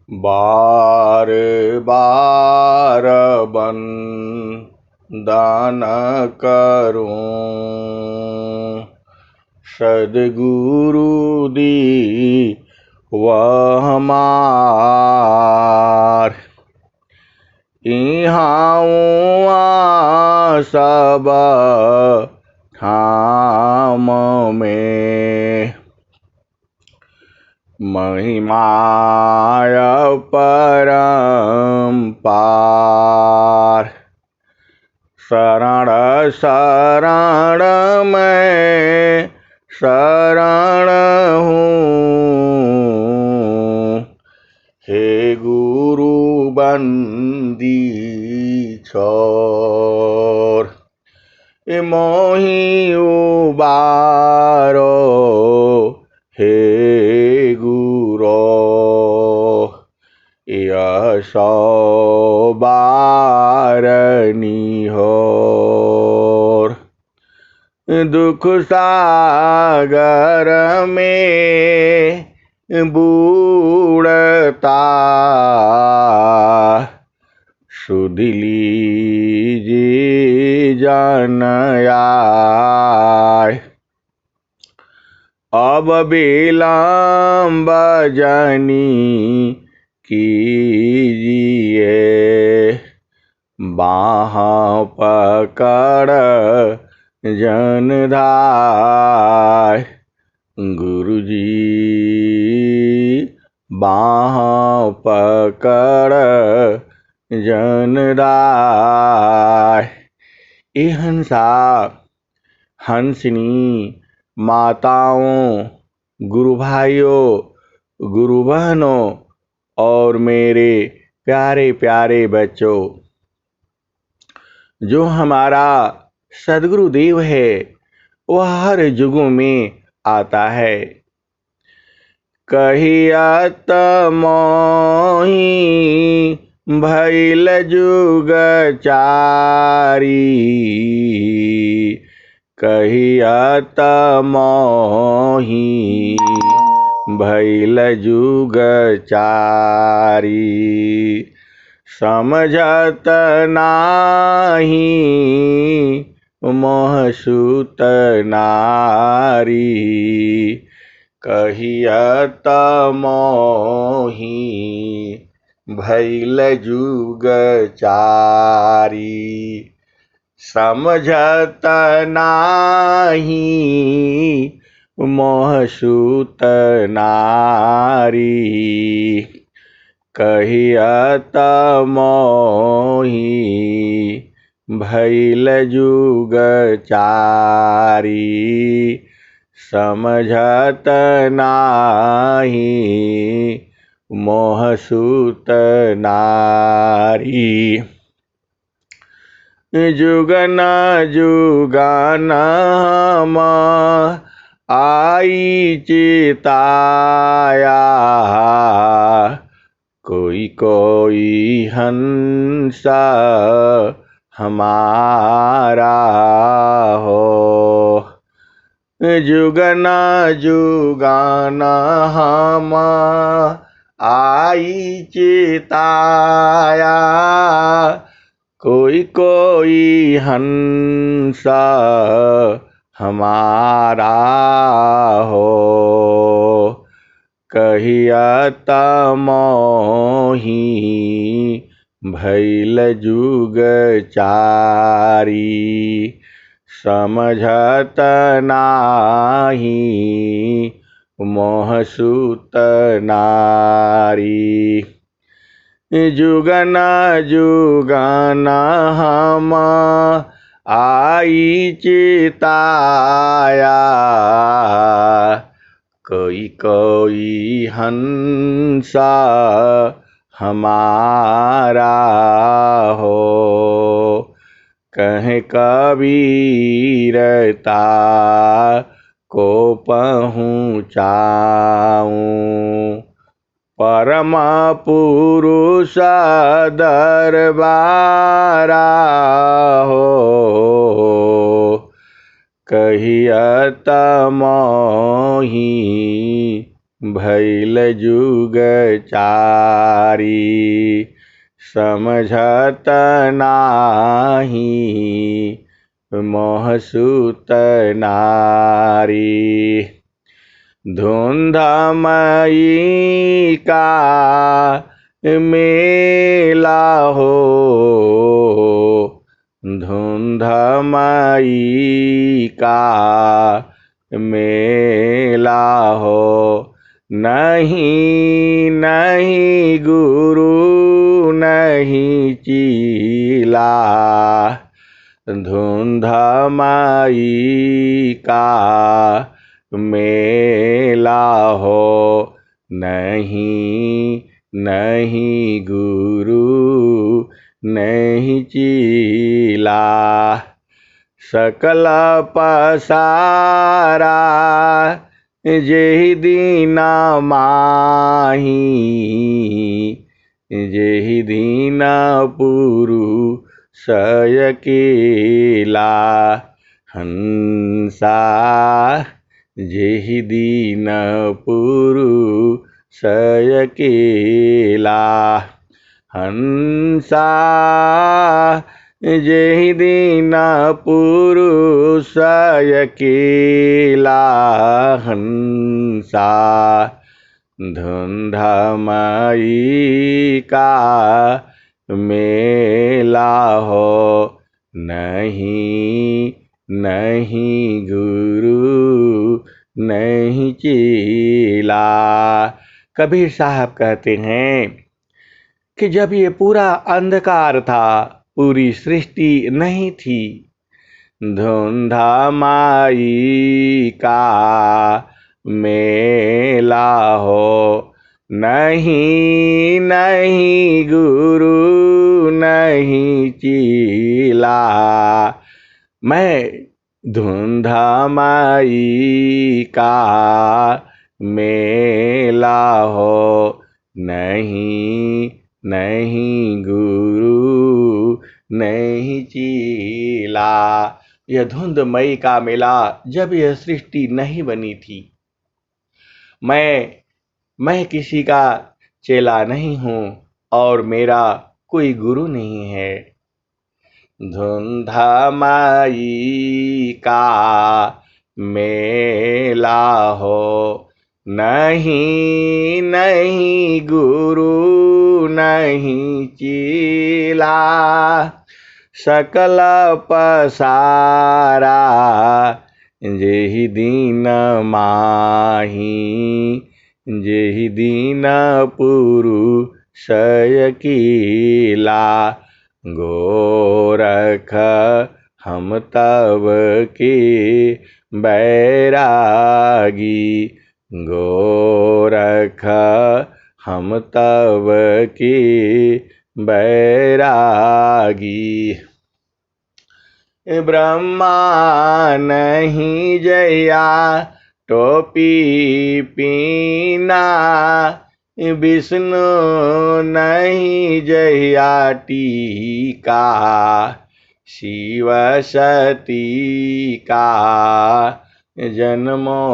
बार बार बंदन करूं सद्गुरु दी वह हमार। इहाँ सब ठाम में महिमाय परम्पार। शरण शरण मैं शरण हूँ, हे गुरु बंदी छोर। मोहि उबारो हे गुरो, यह सौ बारनी होर। दुख सागर में बूढ़ता सुध लीजिए जन आय। अब विलम्ब जनी कीजिए, बाह पकड़ जन धाय। गुरुजी बाह पकड़ जन दाय। ए हंसा, हंसनी माताओं, गुरु भाइयों, गुरु बहनों और मेरे प्यारे प्यारे बच्चों, जो हमारा सद्गुरुदेव है वह हर युगों में आता है। कहियत मोहि भइल जुग चारी, कहियत मोहि भइल जुग चारी। समझत नाही मोह सुत नारी, कहियत मोहि भइल जुग चारी। समझत नाही मोह सुत नारी, कहियत मोहि भइल जुग चारी। समझत नाही मोह सुत नारी। जुगन जुगन हम आई चिताया, कोई कोई हंस हमारा हो। जुगन जुगन हम आई चिताया, कोई कोई हंस हमारा हो। कहियत मोहि भइल जुग चारी, समझत नाही मोह सुत नारी। जुगन जुगन हम आई चिताया, कोई कोई हंस हमारा हो। कहे कबीरता को पहुँचाऊं, परम पुरुष दरबारा हो। कहियत मोहि भैल जुग चारी, समझत नाही मोह सुत नारी। धुंधमयी का मेला हो, धुंधमयी का मेला हो, नहीं नहीं गुरु नहीं चीला। धुंधमयी का मेला हो, नहीं नहीं गुरु नहीं चीला। सकल पसारा जेहि दीन माही, जेहि दीन पुरुष अकेला। हंसा जेहि दीन पुरुष अकेला। हंसा जेहि दीन पुरुष अकेला। हंसा धुंधमयी का मेला हो, नहीं नहीं गुरु नहीं चेला। कबीर साहब कहते हैं कि जब ये पूरा अंधकार था, पूरी सृष्टि नहीं थी, धुंधमयी का मेला हो, नहीं नहीं गुरु नहीं चीला। मैं धुंधमयी का मेला हो, नहीं नहीं गुरु नहीं चीला। यह धुंधमयी का मेला जब यह सृष्टि नहीं बनी थी। मैं किसी का चेला नहीं हूँ और मेरा कोई गुरु नहीं है। धुंधमयी का मेला हो, नहीं नहीं गुरु नहीं चीला। सकल पसारा जेहि दीन माही, जेहि दीन पुरुष अकेला। गोरख हम तब के बैरागी, गोरख हम तब के बैरागी। ब्रह्मा नहीं जया टोपी पीना, विष्णु नहीं जया टीका। शिव सती का जन्मो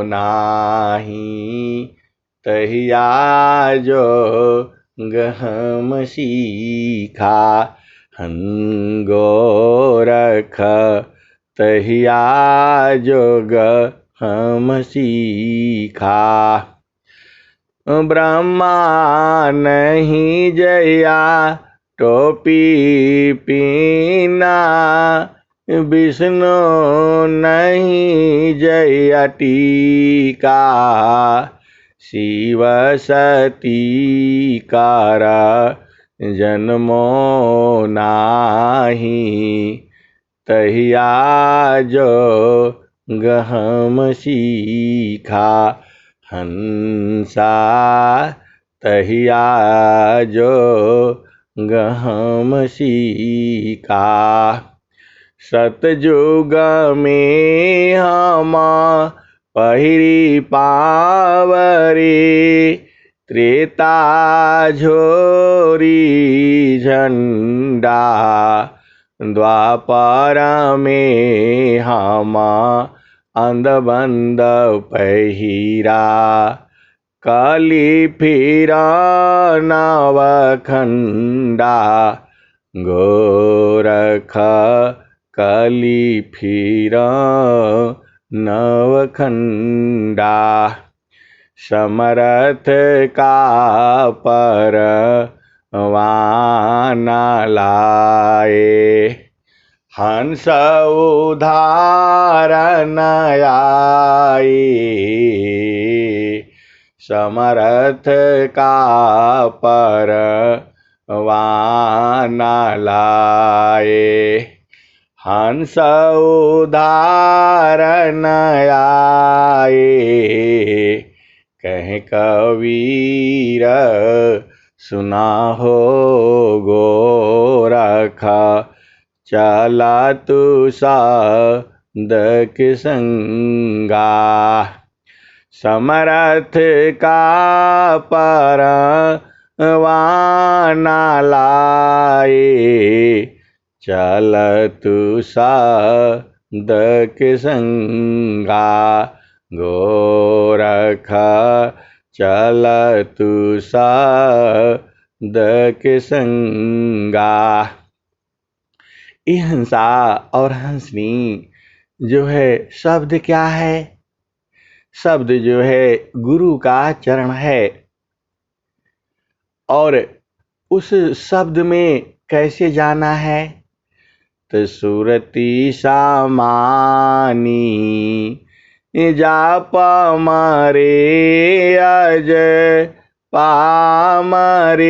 नाही, तहिया जो गहम सीखा। गोरख तहिया जोग हम सीखा। ब्रह्मा नहीं जया टोपी पीना, विष्णु नहीं जया टीका। शिव सती कारा जन्मो नाही, तहिया जो गहम सीखा। हंसा तहिया जो गहम सीखा। सतयुग में हम पहिरी पावरे, त्रेता झोरी झंडा। द्वापर में हम अंधबंद पहिरा, कली फिरा नवखंडा, गोरख कली फिरा नवखंडा। समर्थ का परवाना लाए, हंस उधारन आए। समर्थ का परवाना लाए, हंस उधारन आए। कह कबीर सुना हो गोरख, चला तू साधक संगा। समर्थ का परवाना लाए, चल तू साधक संगा। गोरख चल तू साधक संगा। ये हंसा और हंसनी जो है शब्द क्या है? शब्द जो है गुरु का चरण है। और उस शब्द में कैसे जाना है? तो सुरति समानी जाप मारे अज पामरे,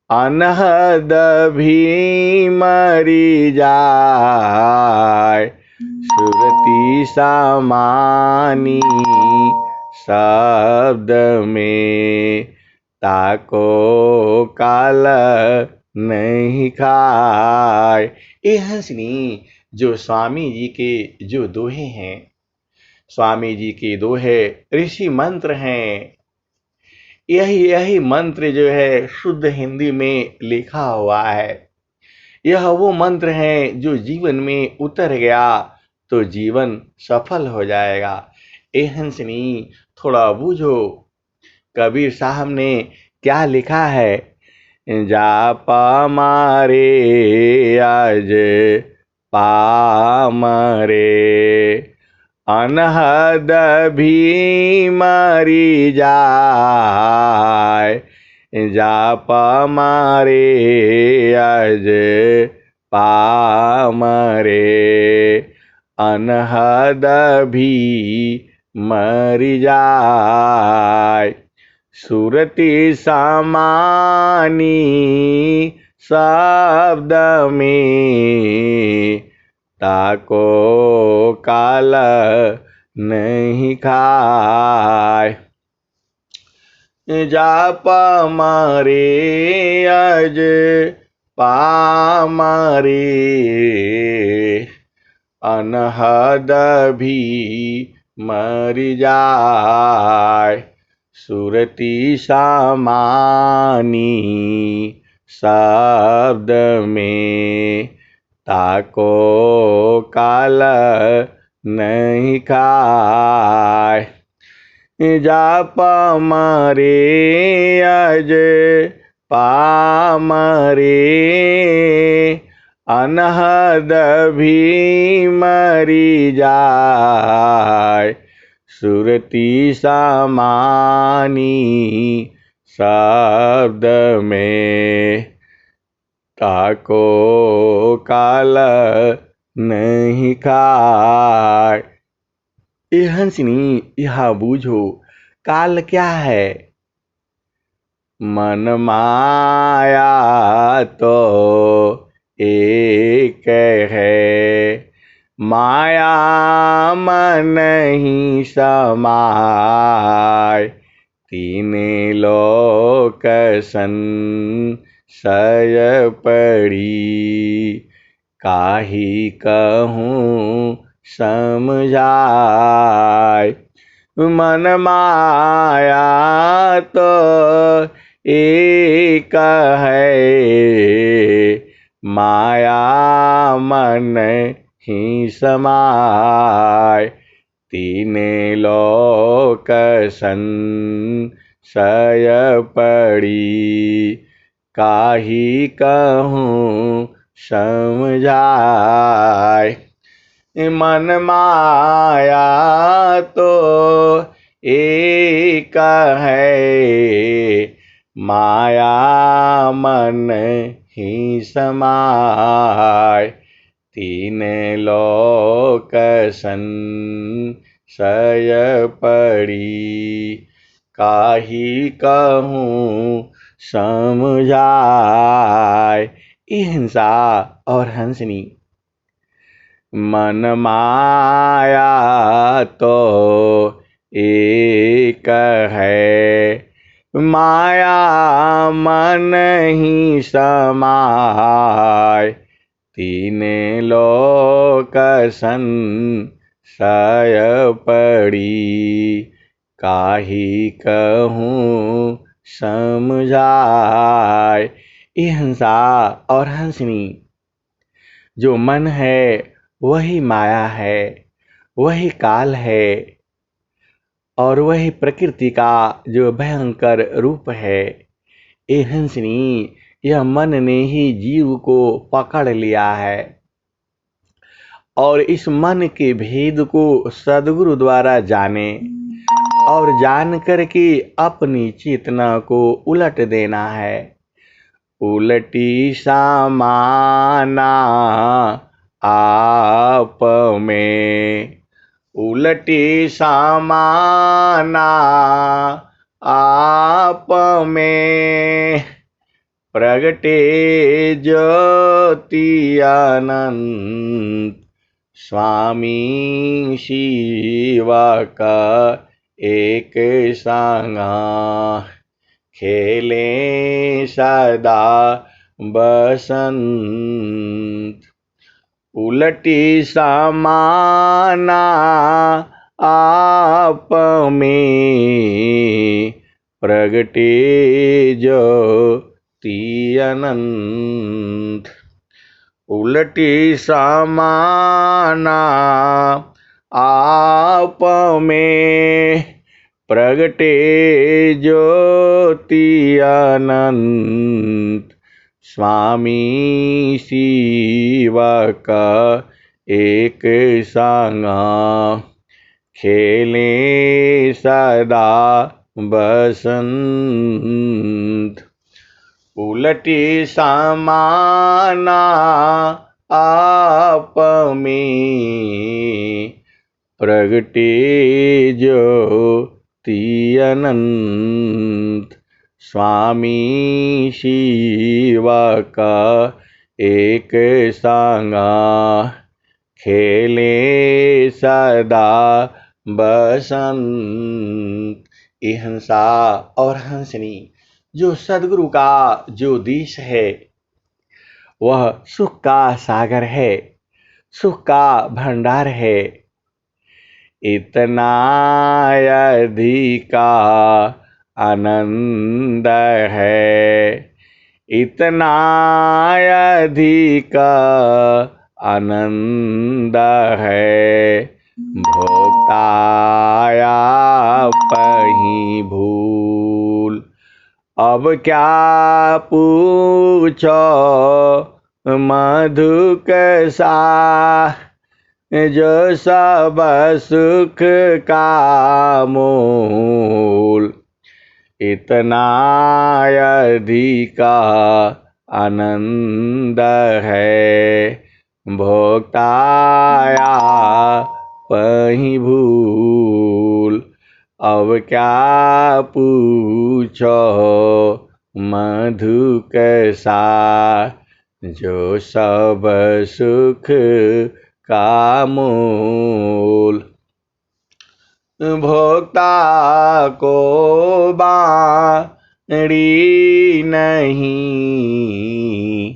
अनहद भी मरी जाय। सुरति समानी शब्द में, ताको काल नहीं खाए। ये हंसनी जो स्वामी जी के जो दोहे हैं, स्वामी जी के दोहे ऋषि मंत्र हैं। यही मंत्र जो है शुद्ध हिंदी में लिखा हुआ है। यह वो मंत्र है जो जीवन में उतर गया तो जीवन सफल हो जाएगा। ए हंसनी थोड़ा बूझो, कबीर साहब ने क्या लिखा है? जाप मारे आज पामरे, अनहद भी मरी जाय। जाप मारे आज पामरे, अनहद भी मरी जाय। सुरति समानी शब्द में, ताको काल नहीं खाय। जाप मारे अज पामरे, अनहद भी मर जाय। सुरति समानी शब्द में, ताको काल नहीं खाय। जाप मारे अज पामरे, अनहद भी मरी जाय। सुरति समानी शब्द में, ताको काल नहीं खाय। ये हंसनी यह बूझो, काल क्या है? मन माया तो एक है, माया मन ही समाय। तीने लोक संशय पड़ी, काहि कहूँ समझाय। मन माया तो एक है, माया मन ही समाय। तीने लोक संशय पड़ी, काहि कहूँ समझाय। मन माया तो एक है, माया मन ही समाय। तीन लोक संशय पड़ी, काहि कहूँ समझाय। हिंसा और हंसनी। मन माया तो एक है, माया मन ही समाय। तीन लोक संशय पड़ी, काहि कहूँ समझाय। हिंसा और हंसनी। जो मन है वही माया है, वही काल है और वही प्रकृति का जो भयंकर रूप है। ये हंसनी, यह मन ने ही जीव को पकड़ लिया है और इस मन के भेद को सद्गुरु द्वारा जाने और जान करके अपनी चेतना को उलट देना है। उलटी समाना आप में, उलटी समाना आप में, प्रगटे ज्योति अनंत। स्वामी शिवा का एक संगा, खेले सदा बसंत। उलटी समाना आप में, प्रगटे ज्योति अनंत। उलटी समाना आप में, प्रगटे ज्योति अनंत। स्वामी शिवा का एक संगा, खेले सदा बसंत। उलटी समाना आप में, प्रगटे ज्योति अनंत। स्वामी शिवा का एक संगा, खेले सदा बसंत। हिंसा और हंसनी। जो सद्गुरु का जो देश है वह सुख का सागर है, सुख का भंडार है। इतना अधिका आनंद है, इतना अधिका आनंद है। भोक्ताया पही भूल, अब क्या पूछो मधु कैसा। जो सब सुख का मूल, इतना अधिका आनंद है। भोक्ताया पही भूल, अब क्या पूछो मधु कैसा। जो सब सुख का मूल, भोक्ता को बाड़ी नहीं,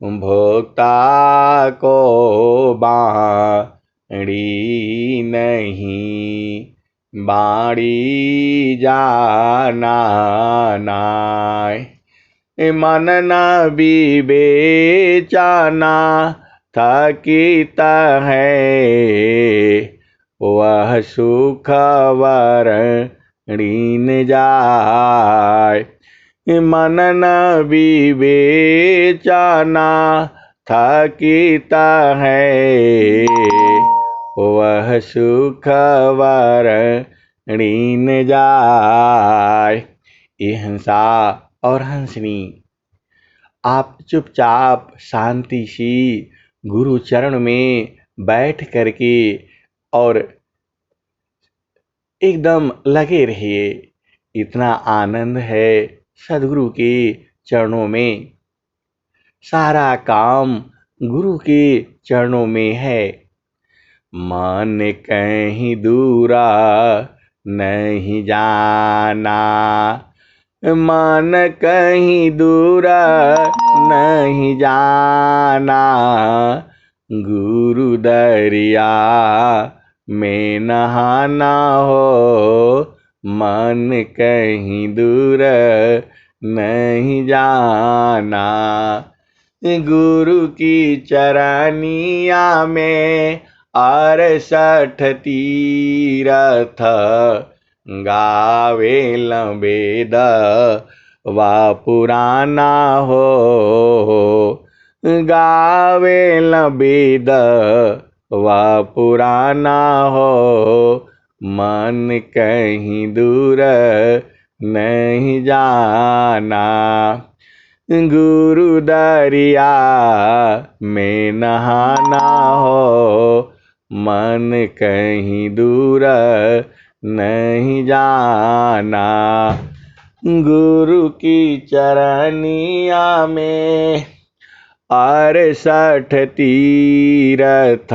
भोक्ता को बाड़ी नहीं। बाड़ी जाना नाय, मन न विवेचना थकित है। वह सुख वरणि न जाय। मनन विवेचना थकित है, वह सुख वरणि न जाय। ये हंसा और हंसनी, आप चुपचाप शांति से गुरु चरण में बैठ करके और एकदम लगे रहिए। इतना आनंद है सदगुरु के चरणों में। सारा काम गुरु के चरणों में है। मन कहीं दूरा नहीं जाना, मन कहीं दूरा नहीं जाना। गुरु दरिया में नहाना हो, मन कहीं दूर नहीं जाना। गुरु की चरनिया में 68 तीरथ, गावे वेद वा पुराना हो, गावे वेद वा पुराना हो। मन कहीं दूर नहीं जाना, गुरु दरिया में नहाना हो, मन कहीं दूर नहीं जाना। गुरु की चरनिया में 68 तीरथ,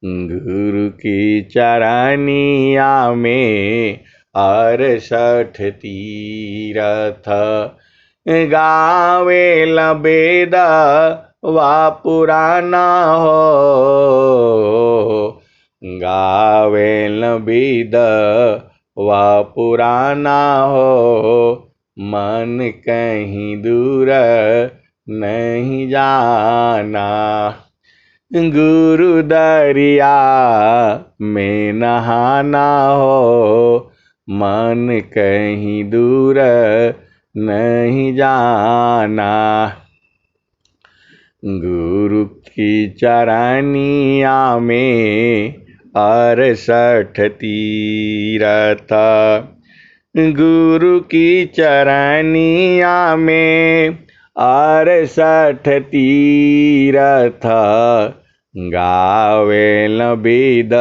गुरु की चरनिया में 68 तीरथ, गावे वेद वा पुराना हो, गावे वेद वा पुराना हो। मन कहीं दूर नहीं जाना, गुरु दरिया में नहाना हो, मन कहीं दूर नहीं जाना। गुरु की चरनिया में 68 तीरथ, गुरु की चरनिया में 68 तीरथ, गावे वेद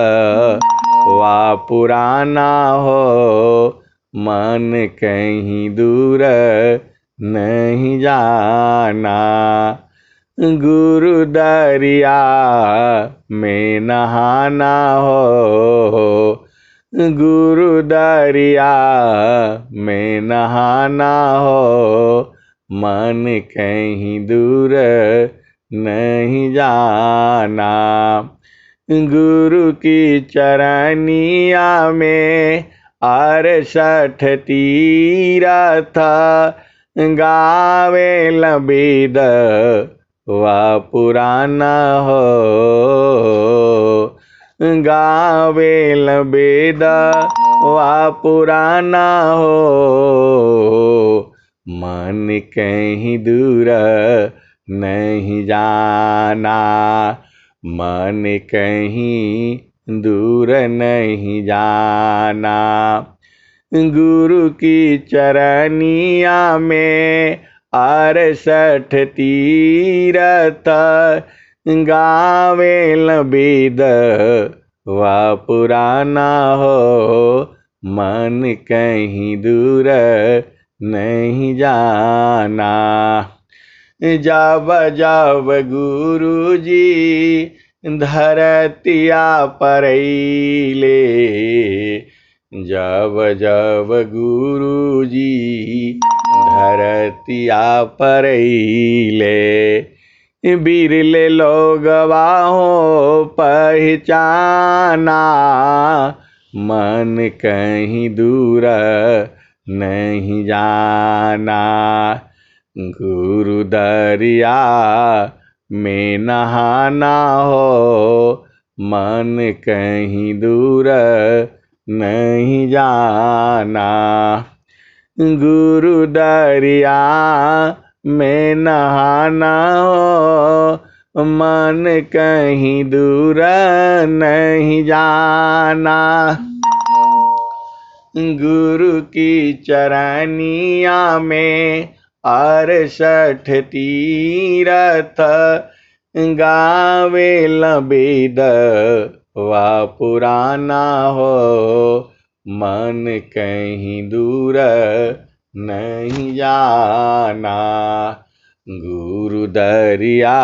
वा पुराना हो, मन कहीं दूर नहीं जाना। गुरु दरिया में नहाना हो, गुरु दरिया में नहाना हो, मन कहीं दूर नहीं जाना। गुरु की चरनिया में 68 तीरथ, गावे वेद वा पुराना हो, गावे वेद वा पुराना हो। मन कहीं दूर नहीं जाना, मन कहीं दूर नहीं जाना। गुरु की चरनिया में 68 तीरथ, गावे वेद वा पुराना हो, मन कहीं दूर नहीं जाना। जब जब गुरु जी धरतिया परैले, जब जब गुरु जी धरतिया परैले, बिरले लोगवा हो पहचाना, मन कहीं दूर नहीं जाना। गुरु दरिया में नहाना हो, मन कहीं दूर नहीं जाना। गुरु दरिया में नहाना हो, मन कहीं दूर नहीं जाना। गुरु की चरनिया में 68 तीरथ, गावे लबेद वा पुराना हो, मन कहीं दूर नहीं जाना। गुरु दरिया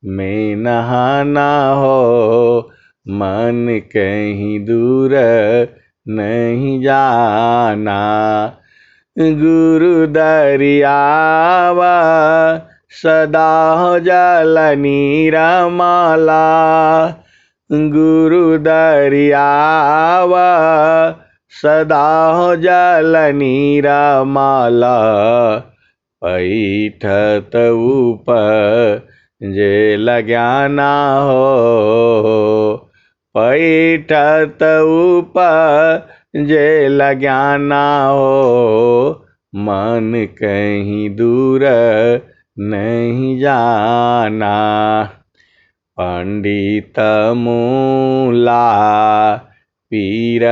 में नहाना हो, मन कहीं दूर नहीं जाना। गुरु दरियावा सदा हो जल नीरमाला। गुरु दरियावा सदा हो जल नीरमाला। पैठत ऊपर जे लग्याना हो, पैठत ऊपर जे लग्याना हो, मन कहीं दूर नहीं जाना। पंडित मूला पीरयउलिया,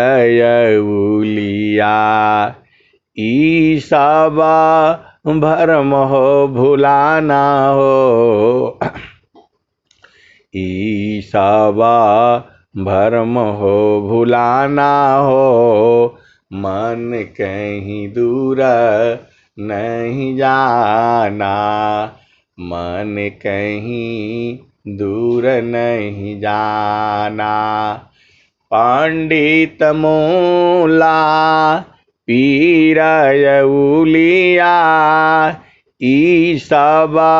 ईसाबा भरम हो भुलाना हो, ईसाबा भरम हो भुलाना हो, मन कहीं दूर नहीं जाना। मन कहीं दूर नहीं जाना। पंडित मूला पीरयउलिया, ईसाबा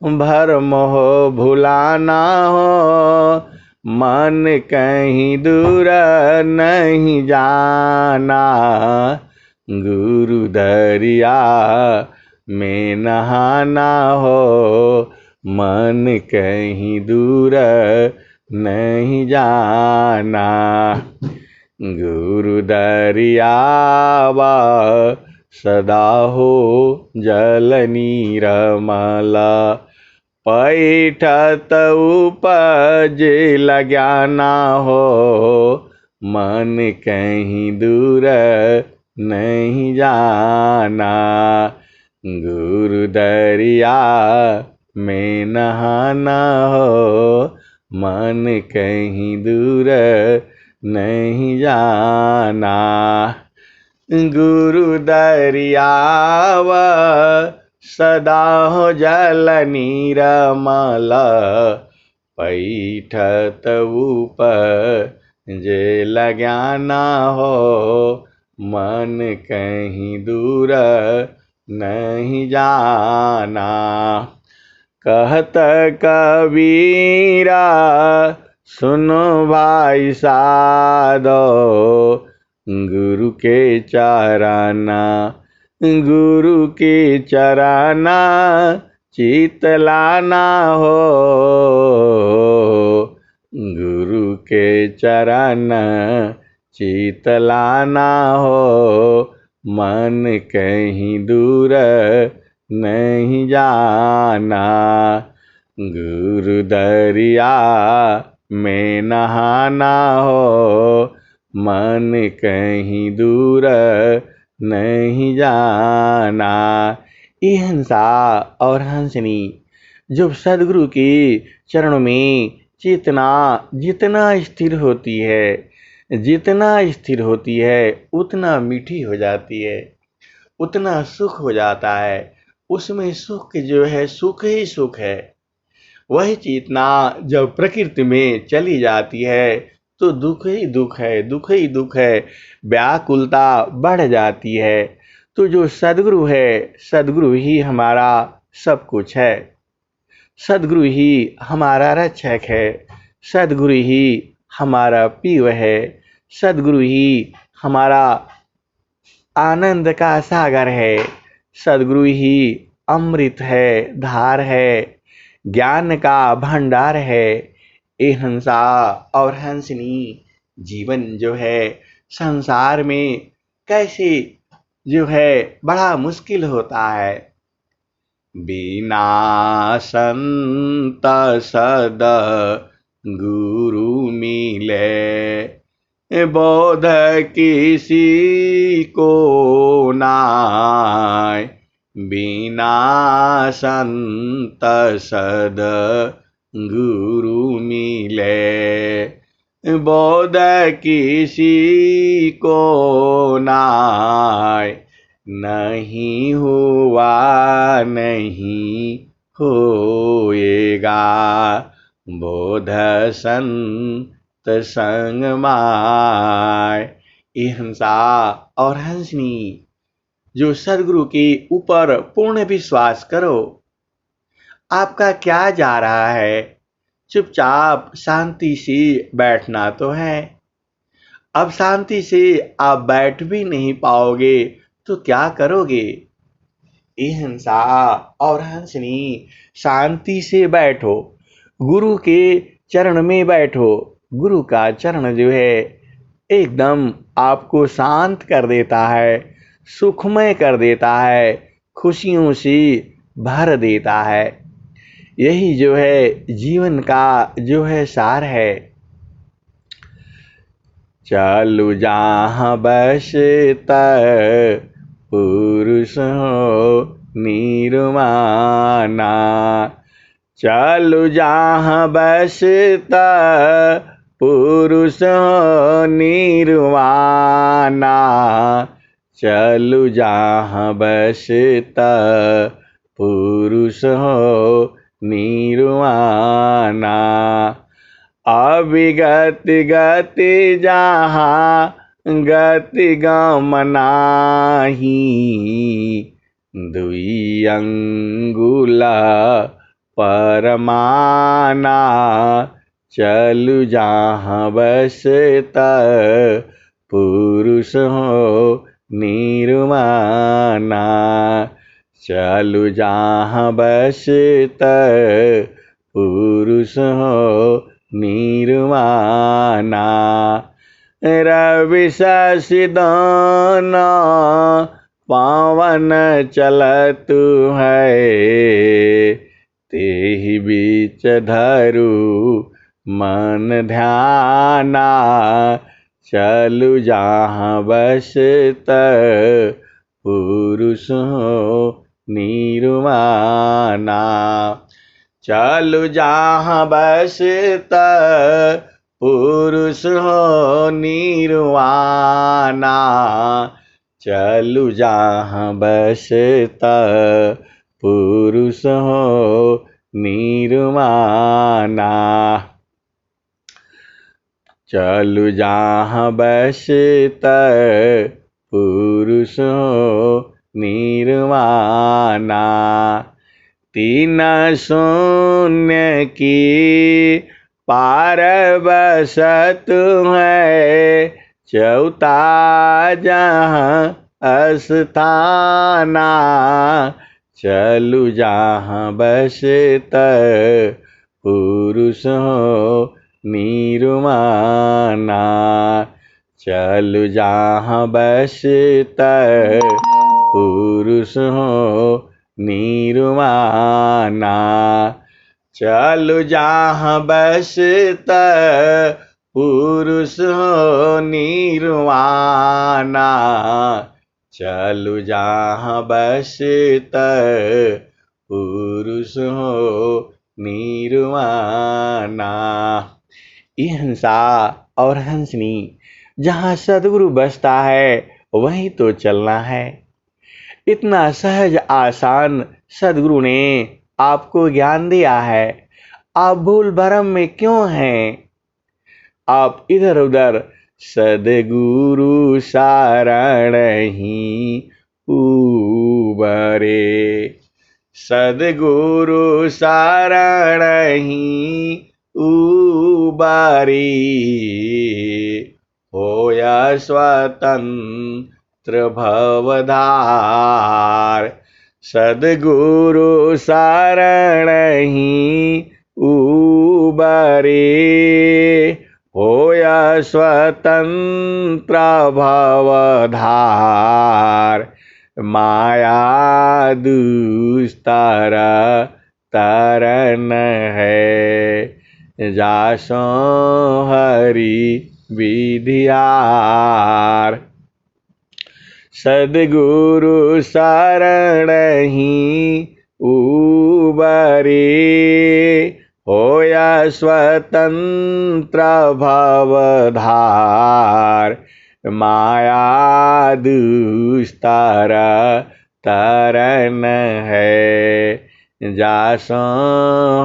भरम हो भुलाना हो, मन कहीं दूर नहीं जाना। गुरु दरिया में नहाना हो, मन कहीं दूर नहीं जाना। गुरु दरियावा सदा हो जल नीरमाला। पैठत उपज लग्याना हो, मन कहीं दूर नहीं जाना। गुरु दरिया में नहाना हो, मन कहीं दूर नहीं जाना। गुरु दरियावा सदा हो जल नीरमाला। पैठत ऊपर जे लग्याना हो, मन कहीं दूर नहीं जाना। कहत कबीरा सुनो भाई साधो, गुरु के चरना, गुरु के चरना चितलाना हो, गुरु के चरण चितलाना हो, मन कहीं दूर नहीं जाना। गुरु दरिया में नहाना हो, मन कहीं दूर नहीं जाना। ये हंसा और हंसनी जब सदगुरु के चरणों में चेतना जितना स्थिर होती है, जितना स्थिर होती है उतना मीठी हो जाती है, उतना सुख हो जाता है। उसमें सुख जो है सुख ही सुख है। वही चेतना जब प्रकृति में चली जाती है तो दुख ही दुख है, दुख ही दुख है, व्याकुलता बढ़ जाती है। तो जो सदगुरु है, सदगुरु ही हमारा सब कुछ है, सदगुरु ही हमारा रक्षक है, सदगुरु ही हमारा पीव है, सदगुरु ही हमारा आनंद का सागर है, सदगुरु ही अमृत है, धार है, ज्ञान का भंडार है। ये हंसा और हंसनी जीवन जो है संसार में कैसे जो है बड़ा मुश्किल होता है। बिना संत सद गुरु मिले बोध किसी को नाय। बिना संत सद गुरु मिले बोध किसी को नाय। नहीं हुआ नहीं होएगा बोध संत संग माय। ये हंसा और हंसनी जो सदगुरु के ऊपर पूर्ण विश्वास करो। आपका क्या जा रहा है, चुपचाप शांति से बैठना तो है। अब शांति से आप बैठ भी नहीं पाओगे तो क्या करोगे। ये हंसा और हंसनी शांति से बैठो, गुरु के चरण में बैठो। गुरु का चरण जो है एकदम आपको शांत कर देता है, सुखमय कर देता है, खुशियों से भर देता है। यही जो है जीवन का जो है सार है। चालू जहाँ बसता पुरुष हो निर्वाणा। चालू जहाँ बसता पुरुष हो निर्वाणा। चालू जहाँ बसता पुरुष हो निर्वाणा। अविगति गति जहाँ गति गमनाही। दुई अंगुला परमाना। चलु जहाँ बसता पुरुष हो निर्वाणा। चलु जहाँ बसता पुरुष हो निर्वाणा। रवि शशि दाना पावन चलतु है। तेहि बीच धरु मन ध्याना। चलु जहाँ बसता पुरुष हो निर्वाणा। चलु जहाँ बसता पुरुष हो निर्वाणा। चलु जहाँ बसता पुरुष हो निर्वाणा। चलु जहाँ बसता पुरुष हो निर्वाणा। तीन शून्य की पार बसत है। चौथा जहाँ अस्थाना। चलु जहाँ बसता पुरुष हो निर्वाणा। चलु जहाँ बसता पुरुष हो निर्वाणा। चलु जहाँ बसता पुरुष हो निर्वाणा। चलु जहाँ बसता पुरुष हो निर्वाणा। ये हंसा और हंसनी जहाँ सदगुरु बसता है वहीं तो चलना है। इतना सहज आसान सदगुरु ने आपको ज्ञान दिया है। आप भूल भरम में क्यों हैं। आप इधर उधर सदगुरु शरण ही उबरे। सदगुरु शरण ही उबारी। होया स्वतंत्र भवधार। सदगुरु शरण ही उबरे होया स्वतंत्र भवधार माया दुस्तर तरन है जासो हरि विधियार सद्गुरु शरण ही उबरे होया स्वतंत्र भवधार माया दुस्तर तरन है जासो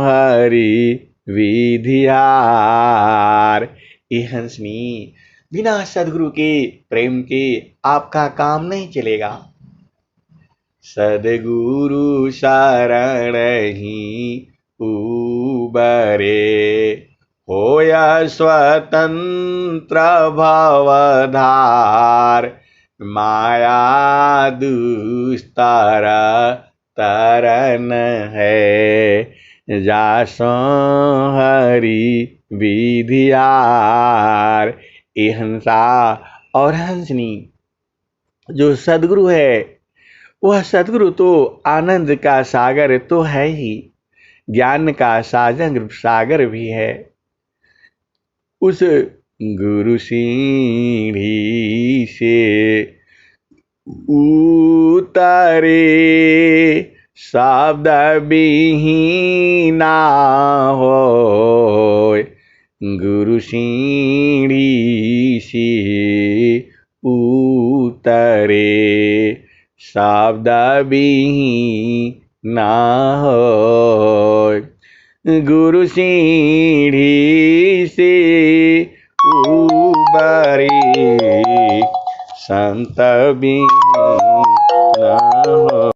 हरि विधियार। ए हंसनी, बिना सदगुरु के प्रेम के आपका काम नहीं चलेगा। सद्गुरु शरण ही उबरे होया स्वतंत्र भवधार माया दुस्तर तरन है जासो हरि विधियार। ए हंसा और हंसनी, जो सदगुरु है वह सदगुरु तो आनंद का सागर तो है ही, ज्ञान का सागर भी है। उस गुरु सीढ़ी से उतरे शब्द विहीना हो, गुरु सीढ़ी से उतरे शब्द विहीना हो, गुरु सीढ़ी से उबरे संत विहीन